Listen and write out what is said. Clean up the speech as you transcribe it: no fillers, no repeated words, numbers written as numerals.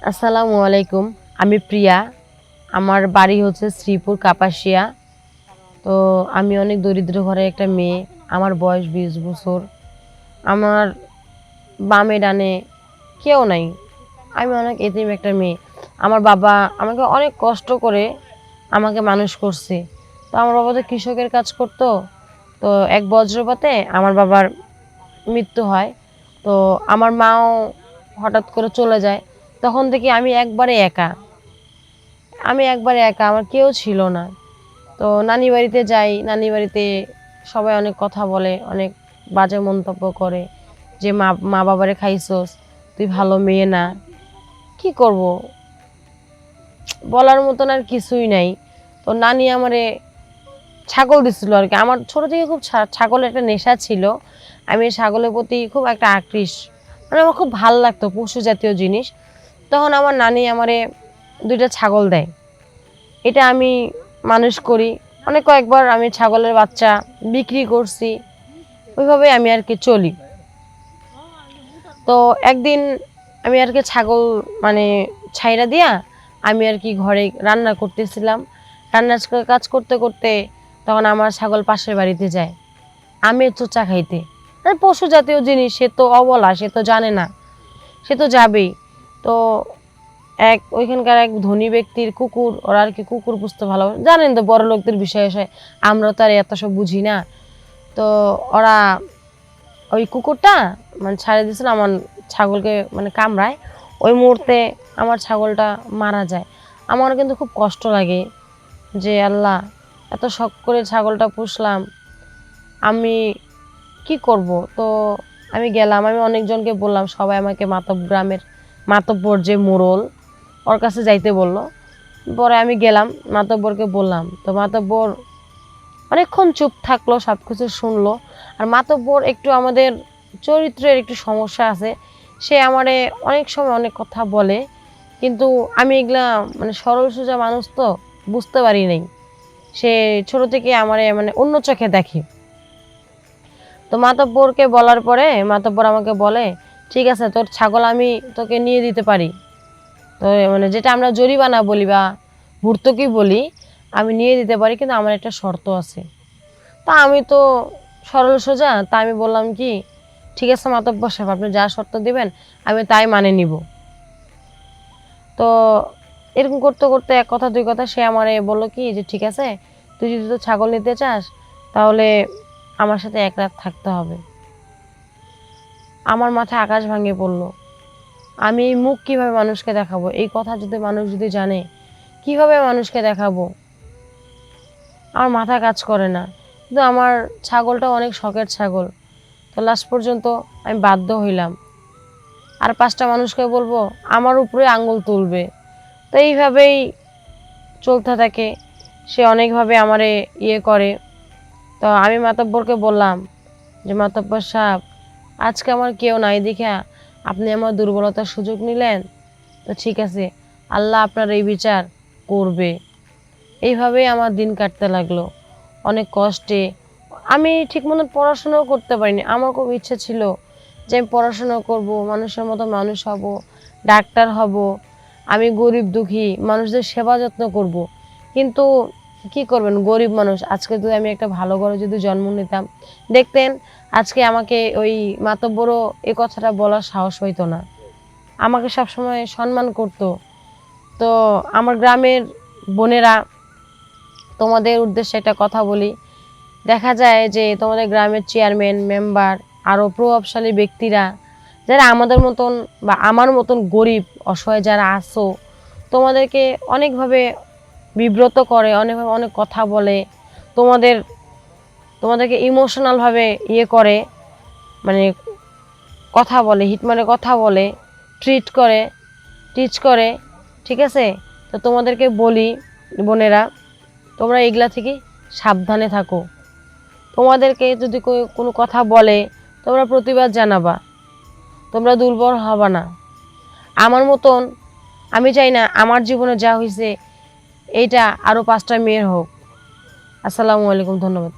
আসসালামু আলাইকুম। আমি প্রিয়া। আমার বাড়ি হচ্ছে শ্রীপুর কাপাসিয়া। তো আমি অনেক দরিদ্র ঘরের একটা মেয়ে। আমার বয়স 20 বছর। আমার বামে ডানে কেউ নাই। আমি অনেক এতিম একটা মেয়ে। আমার বাবা আমাকে অনেক কষ্ট করে আমাকে মানুষ করছে। তো আমার বাবা তো কৃষকের কাজ করতো। তো এক বজ্রপাতে আমার বাবার মৃত্যু হয়। তো আমার মাও হঠাৎ করে চলে যায়। তখন থেকে আমি একবারে একা, আমার কেউ ছিল না। তো নানি বাড়িতে যাই, নানি বাড়িতে সবাই অনেক কথা বলে, অনেক বাজে মন্তব্য করে যে মা মা বাবারে খাইছস, তুই ভালো মেয়ে না। কি করব, বলার মতন আর কিছুই নাই। তো নানি আমারে ছাগল দিছিল আর কি। আমার ছোট থেকে খুব ছাগলের একটা নেশা ছিল। আমি ছাগলের প্রতি খুব একটা আকৃষ্ট, মানে আমার খুব ভালো লাগতো পশু জাতীয় জিনিস। তখন আমার নানি আমারে 2টা ছাগল দেয়। এটা আমি মানুষ করি। অনেক কয়েকবার আমি ছাগলের বাচ্চা বিক্রি করছি। ওইভাবে আমি আর কি চলি। তো একদিন আমি আর কি ছাগল মানে ছাইরা দিয়া আমি আর কি ঘরে রান্না করতেছিলাম। রান্নার কাজ করতে করতে তখন আমার ছাগল পাশের বাড়িতে যায় আমের চোচা খাইতে। মানে পশু জাতীয় জিনিস, সে তো অবলা, সে তো জানে না, সে তো যাবেই। তো ওইখানকার এক ধনী ব্যক্তির কুকুর, ওরা আর কি কুকুর পুষতে ভালো, জানেন তো বড় লোকদের বিষয় আসে, আমরা তো আর এত সব বুঝি না। তো ওরা ওই কুকুরটা মানে ছাড়ে দিয়েছিল আমার ছাগলকে, মানে কামড়ায়। ওই মুহূর্তে আমার ছাগলটা মারা যায়। আমার কিন্তু খুব কষ্ট লাগে যে আল্লাহ, এত শখ করে ছাগলটা পুষলাম, আমি কি করব। তো আমি গেলাম, আমি অনেকজনকে বললাম, সবাই আমাকে গ্রামের মাতব্বর যে মোড়ল, ওর কাছে যাইতে বললো। পরে আমি গেলাম, মাতব্বরকে বললাম। তো মাতব্বর অনেকক্ষণ চুপ থাকলো, সব কিছু শুনলো। আর মাতব্বর একটু আমাদের চরিত্রের একটু সমস্যা আছে। সে আমারে অনেক সময় অনেক কথা বলে, কিন্তু আমি এগুলা মানে সরল সোজা মানুষ তো বুঝতে পারি নাই। সে ছোট থেকে আমারে মানে অন্য চোখে দেখে। তো মাতব্বরকে বলার পরে মাতব্বর আমাকে বলে, ঠিক আছে, তোর ছাগল আমি তোকে নিয়ে দিতে পারি। তো মানে যেটা আমরা জরিমানা বলি বা ভর্তুকি বলি, আমি নিয়ে দিতে পারি, কিন্তু আমার একটা শর্ত আছে। তা আমি তো সরল সোজা, তা আমি বললাম কি, ঠিক আছে মাতব্বর সাহেব, আপনি যা শর্ত দিবেন আমি তাই মানে নিব। তো এরকম করতে করতে এক কথা দুই কথা সে আমারে বললো কি যে ঠিক আছে, তুই যদি তো ছাগল নিতে চাস তাহলে আমার সাথে 1 রাত থাকতে হবে। আমার মাথায় আকাশ ভাঙে পড়লো। আমি এই মুখ কিভাবে মানুষকে দেখাবো, এই কথা যদি মানুষ যদি জানে, কিভাবে মানুষকে দেখাবো। আমার মাথা কাজ করে না। কিন্তু আমার ছাগলটা অনেক শখের ছাগল। তো লাস্ট পর্যন্ত আমি বাধ্য হইলাম। আর 5টা মানুষকে বলবো, আমার উপরে আঙ্গুল তুলবে। তো এইভাবেই চলতে থাকে। সে অনেকভাবে আমারে ইয়ে করে। তো আমি মাতব্বরকে বললাম যে মাতব্বর সাহেব, আজকে আমার কেউ নাই দেখা আপনি আমার দুর্বলতার সুযোগ নিলেন। তো ঠিক আছে, আল্লাহ আপনার এই বিচার করবে। এইভাবেই আমার দিন কাটতে লাগলো অনেক কষ্টে। আমি ঠিক মতো পড়াশোনাও করতে পারিনি। আমার খুব ইচ্ছে ছিল যে আমি পড়াশোনা করব, মানুষের মতো মানুষ হব, ডাক্তার হব। আমি গরিব দুঃখী মানুষদের সেবা যত্ন করব। কিন্তু কি করবেন, গরিব মানুষ। আজকে যদি আমি একটা ভালো ঘরে যদি জন্ম নিতাম, দেখতেন আজকে আমাকে ওই মাতব্বরও এই কথাটা বলার সাহস হইতো না, আমাকে সবসময় সম্মান করত। তো আমার গ্রামের বোনেরা, তোমাদের উদ্দেশ্যে একটা কথা বলি। দেখা যায় যে তোমাদের গ্রামের চেয়ারম্যান মেম্বার আরও প্রভাবশালী ব্যক্তিরা, যারা আমাদের মতন বা আমার মতন গরিব অসহায় যারা আছো, তোমাদেরকে অনেকভাবে বিব্রত করে, অনেকভাবে অনেক কথা বলে, তোমাদেরকে ইমোশনালভাবে ইয়ে করে, মানে কথা বলে, হিটমারে কথা বলে, ট্রিট করে। ঠিক আছে, তো তোমাদেরকে বলি বোনেরা, তোমরা এগুলা থেকে সাবধানে থাকো। তোমাদেরকে যদি কোনো কথা বলে, তোমরা প্রতিবাদ জানাবা, তোমরা দুর্বল হবা না। আমার মতন আমি চাই না আমার জীবনে যা হয়েছে এইটা আরও 5টা মেয়ের হোক। আসসালামু আলাইকুম, ধন্যবাদ।